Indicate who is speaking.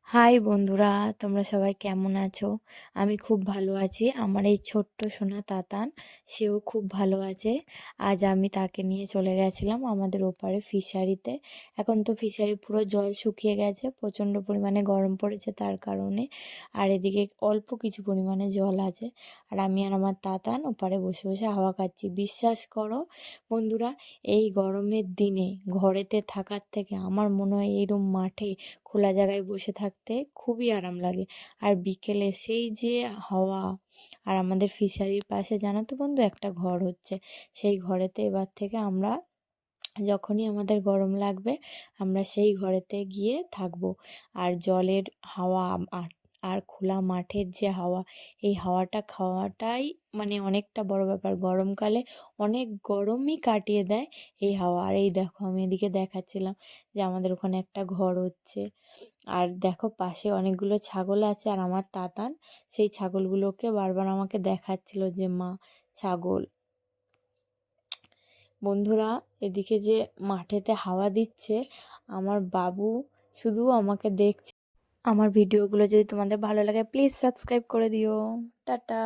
Speaker 1: High বন্ধুরা, তোমরা সবাই কেমন আছো? আমি খুব ভালো আছি। আমার এই ছোট্ট সোনা তাতান, সেও খুব ভালো আছে। আজ আমি তাকে নিয়ে চলে গেছিলাম আমাদের ওপারে ফিশারিতে। এখন তো ফিশারি পুরো জল শুকিয়ে গেছে, প্রচণ্ড পরিমাণে গরম পড়েছে তার কারণে। আর এদিকে অল্প কিছু পরিমাণে জল আছে। আর আমি আর আমার তাতান ওপারে বসে বসে হাওয়া খাচ্ছি। বিশ্বাস করো বন্ধুরা, এই গরমের দিনে ঘরেতে থাকার থেকে আমার মনে হয় এইরকম মাঠে খোলা জায়গায় বসে থাকতে খুবই আরাম লাগে। আর বিকেলে সেই যে হাওয়া, আর আমাদের ফিশারির পাশে জানো তো বন্ধু একটা ঘর হচ্ছে। সেই ঘরেতে এবার থেকে আমরা যখনই আমাদের গরম লাগবে আমরা সেই ঘরেতে গিয়ে থাকবো। আর জলের হাওয়া আর আর খোলা মাঠের যে হাওয়া, এই হাওয়াটা খাওয়াটাই মানে অনেকটা বড় ব্যাপার। গরমকালে অনেক গরমই কাটিয়ে দেয় এই হাওয়া। আর এই দেখো আমি এদিকে দেখাচ্ছিলাম যে আমাদের ওখানে একটা ঘর হচ্ছে। আর দেখো পাশে অনেকগুলো ছাগল আছে, আর আমার তাতান সেই ছাগলগুলোকে বারবার আমাকে দেখাচ্ছিল যে মা ছাগল। বন্ধুরা, এদিকে যে মাঠেতে হাওয়া দিচ্ছে, আমার বাবু শুধু আমাকে দেখছে। আমার ভিডিওগুলো যদি তোমাদের ভালো লাগে প্লিজ সাবস্ক্রাইব করে দিও। টাটা।